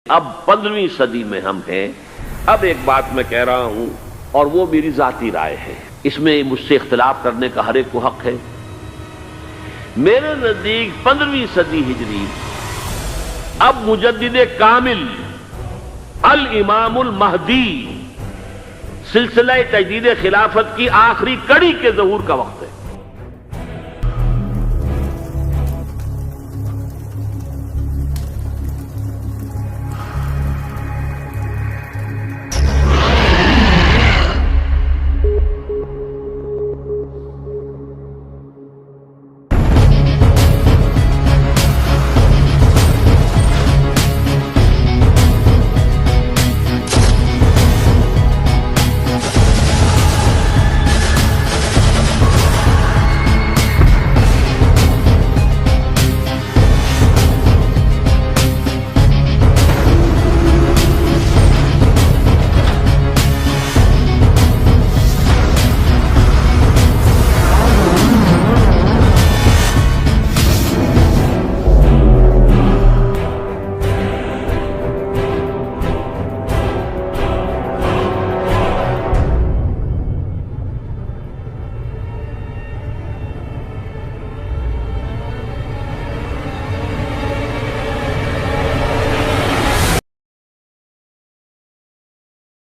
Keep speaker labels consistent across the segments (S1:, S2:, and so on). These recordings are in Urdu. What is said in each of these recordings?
S1: اب 15ویں صدی میں ہم ہیں۔ اب ایک بات میں کہہ رہا ہوں اور وہ میری ذاتی رائے ہے، اس میں مجھ سے اختلاف کرنے کا ہر ایک کو حق ہے۔ میرے نزدیک 15ویں صدی ہجری اب مجدد کامل الامام المہدی سلسلہ تجدید خلافت کی آخری کڑی کے ظہور کا وقت ہے۔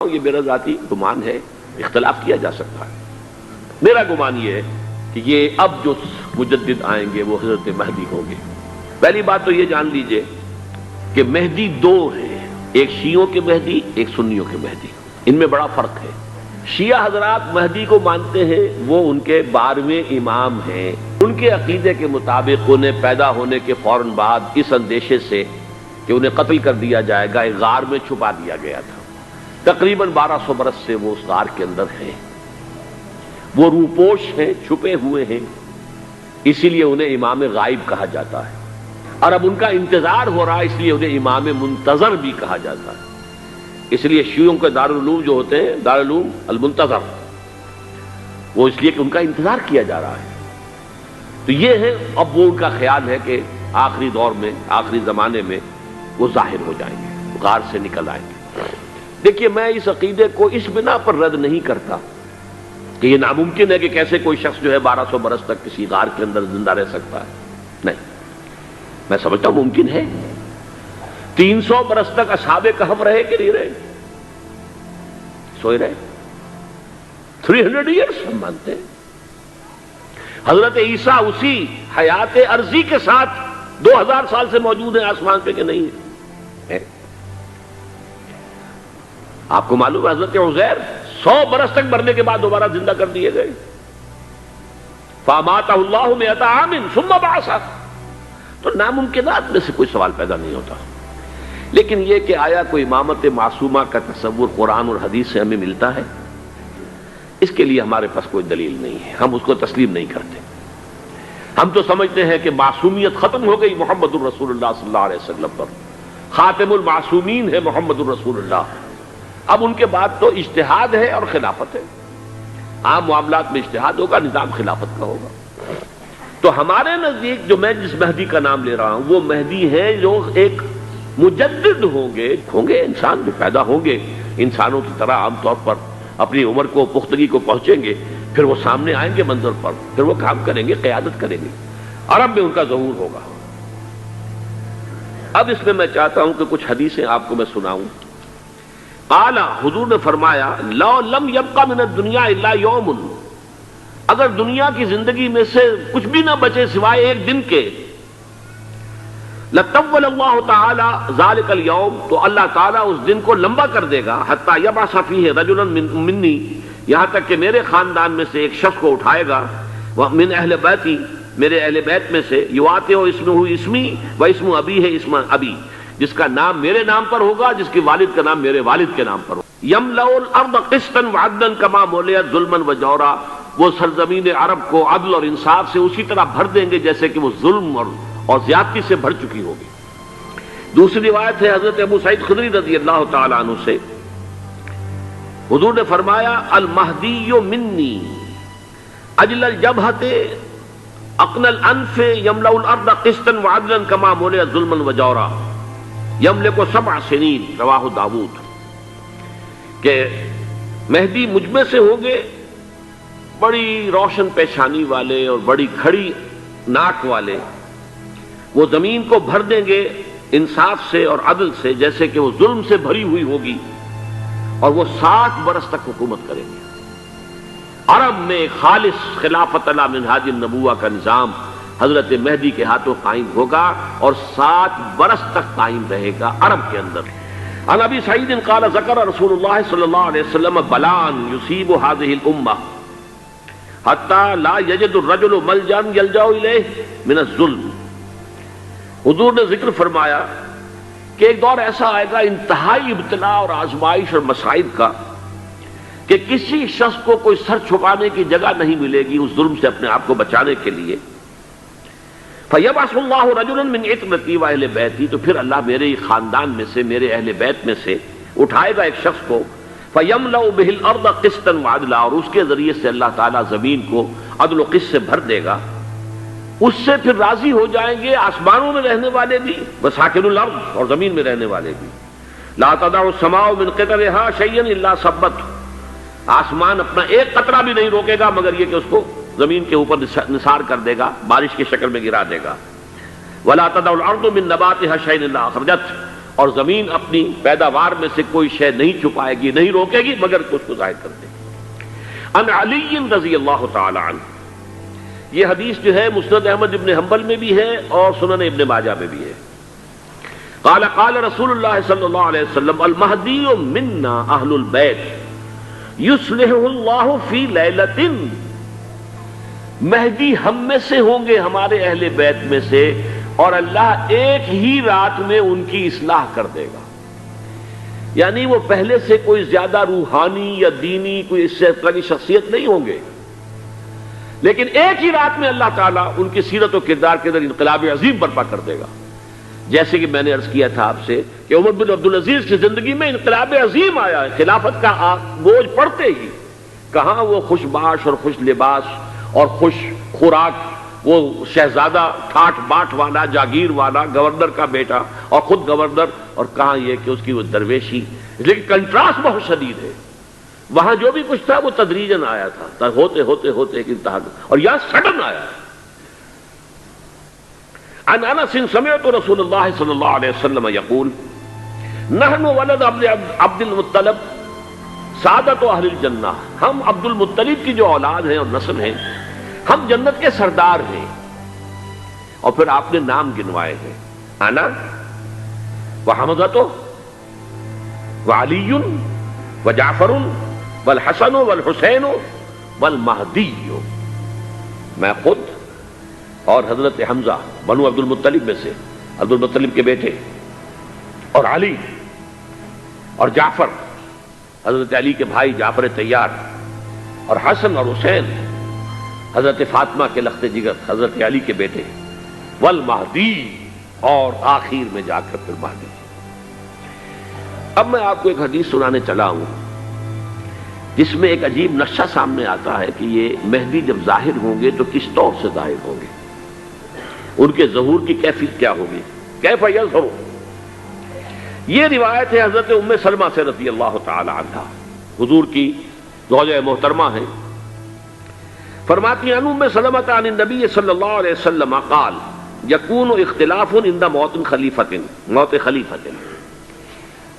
S1: یہ میرا ذاتی گمان ہے، اختلاف کیا جا سکتا ہے۔ میرا گمان یہ ہے کہ یہ اب جو مجدد آئیں گے وہ حضرت مہدی ہوں گے۔ پہلی بات تو یہ جان لیجئے کہ مہدی دو ہیں، ایک شیعوں کے مہدی، ایک سنیوں کے مہدی۔ ان میں بڑا فرق ہے۔ شیعہ حضرات مہدی کو مانتے ہیں، وہ ان کے 12ویں امام ہیں۔ ان کے عقیدے کے مطابق انہیں پیدا ہونے کے فوراً بعد اس اندیشے سے کہ انہیں قتل کر دیا جائے گا، ایک غار میں چھپا دیا گیا تھا۔ تقریباً 1200 برس سے وہ اس غار کے اندر ہیں، وہ روپوش ہیں، چھپے ہوئے ہیں، اسی لیے انہیں امام غائب کہا جاتا ہے۔ اور اب ان کا انتظار ہو رہا ہے، اس لیے انہیں امام منتظر بھی کہا جاتا ہے۔ اس لیے شیعوں کے دارالعلوم جو ہوتے ہیں، دارالعلوم المنتظر، وہ اس لیے کہ ان کا انتظار کیا جا رہا ہے۔ تو یہ ہے، اب وہ ان کا خیال ہے کہ آخری دور میں، آخری زمانے میں وہ ظاہر ہو جائیں گے، غار سے نکل آئیں گے۔ دیکھیے، میں اس عقیدے کو اس بنا پر رد نہیں کرتا کہ یہ ناممکن ہے کہ کیسے کوئی شخص جو ہے 1200 برس تک کسی غار کے اندر زندہ رہ سکتا ہے۔ نہیں، میں سمجھتا ہوں ممکن ہے۔ 300 برس تک اصحاب کہف رہے کہ نہیں رہے؟ سوئے رہے۔ 300 ایئرس ہم مانتے ہیں۔ حضرت عیسیٰ اسی حیات عرضی کے ساتھ 2000 سال سے موجود ہیں آسمان پہ کہ نہیں ہے؟ آپ کو معلوم ہے حضرت عزیر 100 برس تک مرنے کے بعد دوبارہ زندہ کر دیے گئے۔ فَأَمَاتَهُ اللَّهُ مِئَةَ عَامٍ ثُمَّ بَعَثَهُ۔ تو ناممکنات میں سے کوئی سوال پیدا نہیں ہوتا۔ لیکن یہ کہ آیا کوئی امامت معصومہ کا تصور قرآن اور حدیث سے ہمیں ملتا ہے، اس کے لیے ہمارے پاس کوئی دلیل نہیں ہے، ہم اس کو تسلیم نہیں کرتے۔ ہم تو سمجھتے ہیں کہ معصومیت ختم ہو گئی محمد الرسول اللہ صلی اللہ علیہ وسلم پر۔ خاتم المعصومین ہے محمد الرسول اللہ۔ اب ان کے بعد تو اجتہاد ہے اور خلافت ہے۔ عام معاملات میں اجتہاد ہوگا، نظام خلافت کا ہوگا۔ تو ہمارے نزدیک جو میں جس مہدی کا نام لے رہا ہوں، وہ مہدی ہیں جو ایک مجدد ہوں گے انسان جو پیدا ہوں گے انسانوں کی طرح، عام طور پر اپنی عمر کو، پختگی کو پہنچیں گے، پھر وہ سامنے آئیں گے منظر پر، پھر وہ کام کریں گے، قیادت کریں گے، عرب میں ان کا ظہور ہوگا۔ اب اس میں میں چاہتا ہوں کہ کچھ حدیثیں آپ کو میں سناؤں۔ قال، حضور نے فرمایا، لو لم یبقى من الدنیا الا یوم، اگر دنیا کی زندگی میں سے کچھ بھی نہ بچے سوائے ایک دن کے، لطول اللہ تعالی ذلک اليوم، تو اللہ تعالیٰ اس دن کو لمبا کر دے گا، حتی یبعث فیہ رجلا منی، یہاں تک کہ میرے خاندان میں سے ایک شخص کو اٹھائے گا، من اہل بیتی، میرے اہل بیت میں سے، یواطئ اسمہ اسمی و اسم ابی ہے اسم ابی، جس کا نام میرے نام پر ہوگا، جس کے والد کا نام میرے والد کے نام پر ہوگا۔ یملأ الارض قسطا وعدلا کما ملئت ظلما وجورا، وہ سرزمین عرب کو عدل اور انصاف سے اسی طرح بھر دیں گے جیسے کہ وہ ظلم اور زیادتی سے بھر چکی ہوگی۔ دوسری روایت ہے حضرت ابو سعید خدری رضی اللہ تعالی عنہ سے، حضور نے فرمایا المہدی منی اجل الجبہۃ اقن الانف یملأ الارض قسطا وعدلا کما ملئ ظلما وجورا. یملک 7 سنین رواہ داود، کہ مہدی مجھ میں سے ہوں گے بڑی روشن پیشانی والے اور بڑی کھڑی ناک والے، وہ زمین کو بھر دیں گے انصاف سے اور عدل سے، جیسے کہ وہ ظلم سے بھری ہوئی ہوگی، اور وہ 7 برس تک حکومت کریں گے۔ عرب میں خالص خلافت علی منہاج النبوہ کا نظام حضرت مہدی کے ہاتھوں قائم ہوگا اور 7 برس تک قائم رہے گا عرب کے اندر۔ عن ابی سعید قال ذکر رسول اللہ صلی اللہ علیہ وسلم بلان یصیب هذه الامہ حتی لا یجد الرجل ملجا یلجا الیہ من الظلم۔ حضور نے ذکر فرمایا کہ ایک دور ایسا آئے گا انتہائی ابتلا اور آزمائش اور مصائب کا، کہ کسی شخص کو کوئی سر چھپانے کی جگہ نہیں ملے گی اس ظلم سے اپنے آپ کو بچانے کے لیے۔ فَيَبْعَثُ اللَّهُ رَجُلًا مِّنْ عِتْرَتِي وَأَهْلِ بَيْتِي، تو پھر اللہ میرے خاندان میں سے، میرے اہل بیت میں سے اٹھائے گا ایک شخص کو، فَيَمْلَأُ بِهِ الْأَرْضَ قِسْطًا وَعَدْلًا، اور اس کے ذریعے سے اللہ تعالیٰ زمین کو عدل و قسط سے بھر دے گا۔ اس سے پھر راضی ہو جائیں گے آسمانوں میں رہنے والے بھی، وَسَاكِنُ الْأَرْضِ، اور زمین میں رہنے والے بھی۔ لَا تَدَعُ السَّمَاءُ مِنْ قِطَرِهَا شَيْئًا إِلَّا صَبَّتْهُ، آسمان اپنا ایک قطرہ بھی نہیں روکے گا مگر یہ کہ اس کو زمین کے اوپر نثار کر دے گا، بارش کی شکل میں گرا دے گا۔ وَلَا تَدَعُ الْأَرْضُ مِن نَبَاتِهَا شَيْئًا إِلَّا أَخْرَجَتْهُ، اور زمین اپنی پیداوار میں سے کوئی شے نہیں چھپائے گی، نہیں روکے گی مگر اس کو ظاہر کر دے گی۔ عن علی رضی اللہ تعالی عنہ، یہ حدیث جو ہے مسند احمد ابن حنبل میں بھی ہے اور سنن ابن ماجہ میں بھی ہے۔ قال قال رسول اللہ صلی اللہ علیہ وسلم المہدی منا اہل البیت یصلحہ اللہ فی لیلۃ، مہدی ہم میں سے ہوں گے، ہمارے اہل بیت میں سے، اور اللہ ایک ہی رات میں ان کی اصلاح کر دے گا۔ یعنی وہ پہلے سے کوئی زیادہ روحانی یا دینی کوئی اس سے طرح کی شخصیت نہیں ہوں گے، لیکن ایک ہی رات میں اللہ تعالیٰ ان کی سیرت و کردار کے اندر انقلاب عظیم برپا کر دے گا۔ جیسے کہ میں نے عرض کیا تھا آپ سے کہ عمر بن عبدالعزیز کی زندگی میں انقلاب عظیم آیا ہے، خلافت کا بوجھ پڑتے ہی کہاں وہ خوش باش اور خوش لباس اور خوش خوراک، وہ شہزادہ ٹھاٹ باٹ والا، جاگیر والا، گورنر کا بیٹا اور خود گورنر، اور کہاں یہ کہ اس کی وہ درویشی، لیکن کنٹراسٹ بہت شدید ہے۔ وہاں جو بھی کچھ تھا وہ تدریجاً آیا تھا، ہوتے ہوتے ہوتے ایک انتہا، اور یہاں سڈن آیا ہے۔ عن انس سمعت رسول اللہ صلی اللہ علیہ وسلم یقول نحن ولد عبد المطلب سعادت اہل الجنہ، ہم عبد المطلب کی جو اولاد ہیں اور نسل ہیں، ہم جنت کے سردار ہیں۔ اور پھر آپ نے نام گنوائے ہیں، انا وحمزۃ وعلی وجعفر والحسن والحسین والمہدی، میں خود اور حضرت حمزہ بنو عبد المطلب میں سے، عبد المطلب کے بیٹے، اور علی اور جعفر حضرت علی کے بھائی جعفر طیار، اور حسن اور حسین حضرت فاطمہ کے لخت جگر حضرت علی کے بیٹے، والمہدی، اور آخر میں جا کر پھر مہدی۔ اب میں آپ کو ایک حدیث سنانے چلا ہوں جس میں ایک عجیب نقشہ سامنے آتا ہے کہ یہ مہدی جب ظاہر ہوں گے تو کس طور سے ظاہر ہوں گے، ان کے ظہور کی کیفیت کیا ہوگی، کیف یظہر۔ یہ روایت ہے حضرت ام سلمہ سے رضی اللہ تعالی عنہا، حضور کی زوجہ محترمہ ہیں، فرماتی ہیں ام سلمہ عن النبی صلی اللہ علیہ وسلم قال یکون اختلاف عند موت خلیفۃ،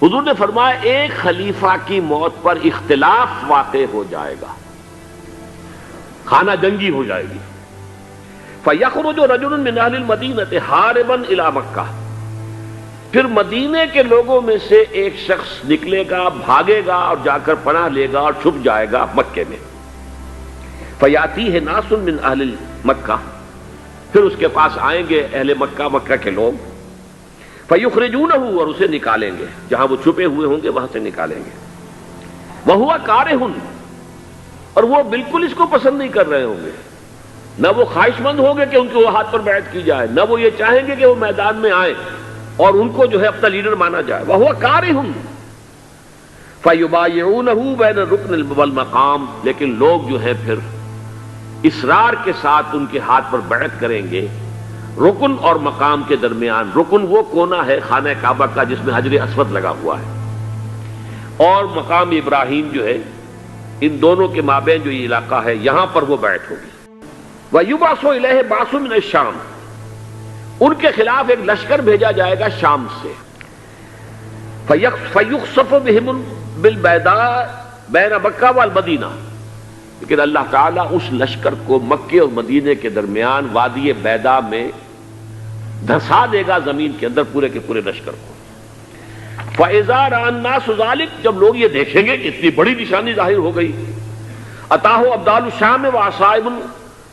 S1: حضور نے فرمایا ایک خلیفہ کی موت پر اختلاف واقع ہو جائے گا، خانہ جنگی ہو جائے گی۔ فَيَخْرُجُ رَجُلٌ مِّنْ أَهْلِ الْمَدِينَةِ هَارِبًا إِلَى مَكَّةَ، پھر مدینے کے لوگوں میں سے ایک شخص نکلے گا، بھاگے گا اور جا کر پناہ لے گا اور چھپ جائے گا مکے میں۔ فَيَأْتِيهِ نَاسٌ مِّنْ أَهْلِ مَكَّةِ، پھر اس کے پاس آئیں گے اہل مکہ، مکہ کے لوگ، فَيُخْرِجُونَهُ، اور اسے نکالیں گے، جہاں وہ چھپے ہوئے ہوں گے وہاں سے نکالیں گے۔ وَهُوَ كَارِهٌ، اور وہ بالکل اس کو پسند نہیں کر رہے ہوں گے، نہ وہ خواہش مند ہوں گے کہ ان کے وہ ہاتھ پر بیعت کی جائے، نہ وہ یہ چاہیں گے کہ وہ میدان میں آئیں اور ان کو جو ہے اپنا لیڈر مانا جائے۔ وَهُوَ كَارِهٌ فَيُبَايِعُونَهُ بَيْنَ الرُّكْنِ وَالْمَقَامِ، لیکن لوگ جو ہے پھر اصرار کے ساتھ ان کے ہاتھ پر بیعت کریں گے رکن اور مقام کے درمیان، رکن وہ کونا ہے خانہ کعبہ کا جس میں حجر اسود لگا ہوا ہے، اور مقام ابراہیم جو ہے، ان دونوں کے مابین جو یہ علاقہ ہے یہاں پر وہ بیعت ہوگی۔ وَيُبْعَثُ إِلَيْهِ بَعْثٌ مِنَ الشَّامِ، ان کے خلاف ایک لشکر بھیجا جائے گا شام سے۔ فَيُخْصَفُ بِهِمْ بِالْبَيْضَاءِ بَيْنَ مکہ والمدینہ، لیکن اللہ تعالیٰ اس لشکر کو مکے اور مدینے کے درمیان وادی بیضاء میں دھسا دے گا زمین کے اندر پورے کے پورے لشکر کو۔ فَإِذَا رَأَى النَّاسُ ذَلِكَ، جب لوگ یہ دیکھیں گے کہ اتنی بڑی نشانی ظاہر ہو گئی، أَتَاهُ أَبْدَالُ الشَّامِ وَعَصَائِبٌ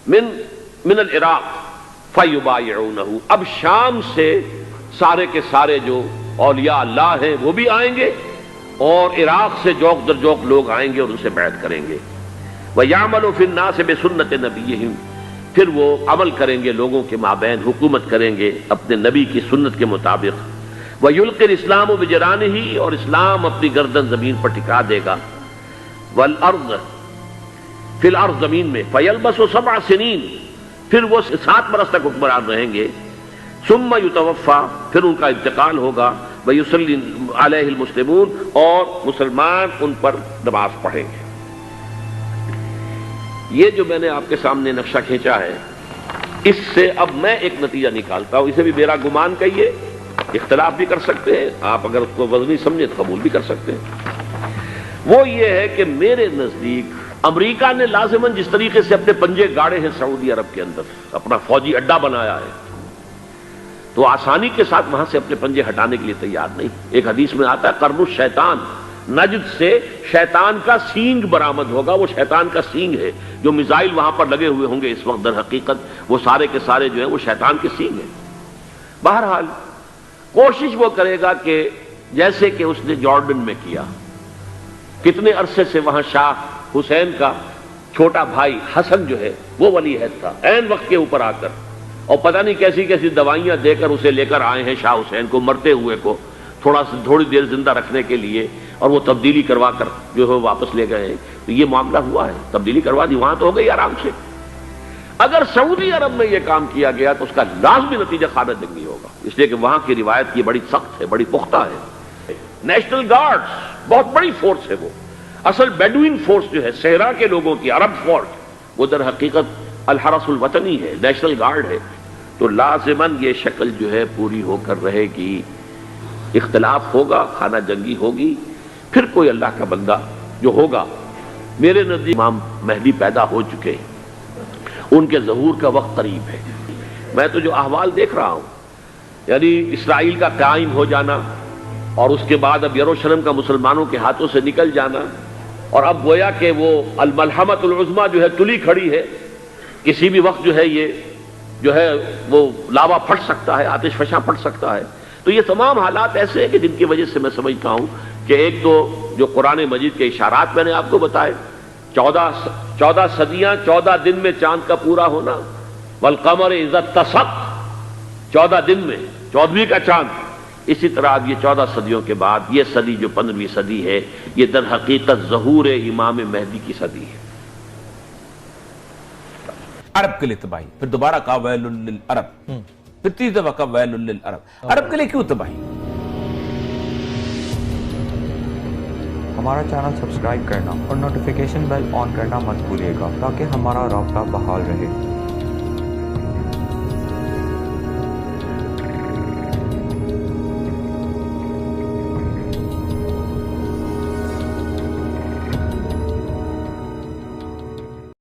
S1: من العراق فَيُبَايِعُونَهُ، اب شام سے سارے کے سارے جو اولیاء اللہ ہیں وہ بھی آئیں گے، اور عراق سے جوق در جوق لوگ آئیں گے اور ان سے بیعت کریں گے۔ وَيَعْمَلُ فِي النَّاسِ بِسُنَّةِ نَبِيِّهِمْ، پھر وہ عمل کریں گے لوگوں کے مابین، حکومت کریں گے اپنے نبی کی سنت کے مطابق۔ وَيُلْقِي الْإِسْلَامُ بِجَرَانِهِ، اور اسلام اپنی گردن زمین پر ٹکا دے گا۔ وَالْأَرْض فی الارض، زمین میں۔ فَيَلْبَسُ 7 سنین، پھر وہ 7 برس تک حکمران رہیں گے۔ ثُمَّ يُتَوَفَّى، پھر ان کا انتقال ہوگا۔ وَيُصَلِّي عَلَيْهِ الْمُسْلِمُونَ، اور مسلمان ان پر نماز پڑھیں گے۔ یہ جو میں نے آپ کے سامنے نقشہ کھینچا ہے، اس سے اب میں ایک نتیجہ نکالتا ہوں، اسے بھی میرا گمان کہیے، اختلاف بھی کر سکتے ہیں، آپ اگر اس کو وزنی سمجھیں تو قبول بھی کر سکتے ہیں۔ وہ یہ ہے کہ میرے نزدیک امریکہ نے لازماً جس طریقے سے اپنے پنجے گاڑے ہیں سعودی عرب کے اندر، اپنا فوجی اڈا بنایا ہے، تو آسانی کے ساتھ وہاں سے اپنے پنجے ہٹانے کے لیے تیار نہیں۔ ایک حدیث میں آتا ہے قرن الشیطان، نجد سے شیطان کا سینگ برآمد ہوگا، وہ شیطان کا سینگ ہے، جو میزائل وہاں پر لگے ہوئے ہوں گے اس وقت، در حقیقت وہ سارے کے سارے جو ہیں وہ شیطان کے سینگ ہیں۔ بہرحال کوشش وہ کرے گا کہ جیسے کہ اس نے جارڈن میں کیا، کتنے عرصے سے وہاں شاہ حسین کا چھوٹا بھائی حسن جو ہے وہ ولی عہد تھا، عین وقت کے اوپر آ کر، اور پتہ نہیں کیسی کیسی دوائیاں دے کر اسے لے کر آئے ہیں شاہ حسین کو، مرتے ہوئے کو تھوڑی دیر زندہ رکھنے کے لیے، اور وہ تبدیلی کروا کر جو ہے واپس لے گئے ہیں۔ تو یہ معاملہ ہوا ہے، تبدیلی کروا دی، وہاں تو ہو گئی آرام سے۔ اگر سعودی عرب میں یہ کام کیا گیا تو اس کا لازمی نتیجہ خانہ جنگی ہوگا، اس لیے کہ وہاں کی روایت یہ بڑی سخت ہے، بڑی پختہ ہے۔ نیشنل گارڈز بہت بڑی فورس ہے، وہ اصل بیڈوین فورس جو ہے صحرا کے لوگوں کی، عرب فورس، وہ در حقیقت الحرس الوطنی ہے، نیشنل گارڈ ہے۔ تو لازماً یہ شکل جو ہے پوری ہو کر رہے گی، اختلاف ہوگا، خانہ جنگی ہوگی، پھر کوئی اللہ کا بندہ جو ہوگا، میرے نزدیک امام مہدی پیدا ہو چکے ہیں، ان کے ظہور کا وقت قریب ہے۔ میں تو جو احوال دیکھ رہا ہوں، یعنی اسرائیل کا قائم ہو جانا، اور اس کے بعد اب یروشلم کا مسلمانوں کے ہاتھوں سے نکل جانا، اور اب گویا کہ وہ الملحمۃ العظمیٰ جو ہے تلی کھڑی ہے، کسی بھی وقت جو ہے یہ جو ہے وہ لاوا پھٹ سکتا ہے، آتش فشاں پھٹ سکتا ہے۔ تو یہ تمام حالات ایسے ہیں کہ جن کی وجہ سے میں سمجھتا ہوں کہ ایک تو جو قرآن مجید کے اشارات میں نے آپ کو بتائے، 14 صدیاں 14 دن میں چاند کا پورا ہونا، والقمر اذا اتسق، 14 دن میں 14ویں کا چاند۔ اسی طرح اب یہ 14 صدیوں کے بعد یہ صدی جو 15ویں صدی ہے، یہ در حقیقت ظہور امام مہدی کی صدی ہے۔
S2: عرب کے لیے تباہی، پھر دوبارہ کہا ویل للعرب، پھر تیسری دفعہ کہا ویل للعرب۔ عرب کے لیے کیوں تباہی؟
S3: ہمارا چینل سبسکرائب کرنا اور نوٹیفیکیشن بیل آن کرنا مت بھولیے گا تاکہ ہمارا رابطہ بحال رہے۔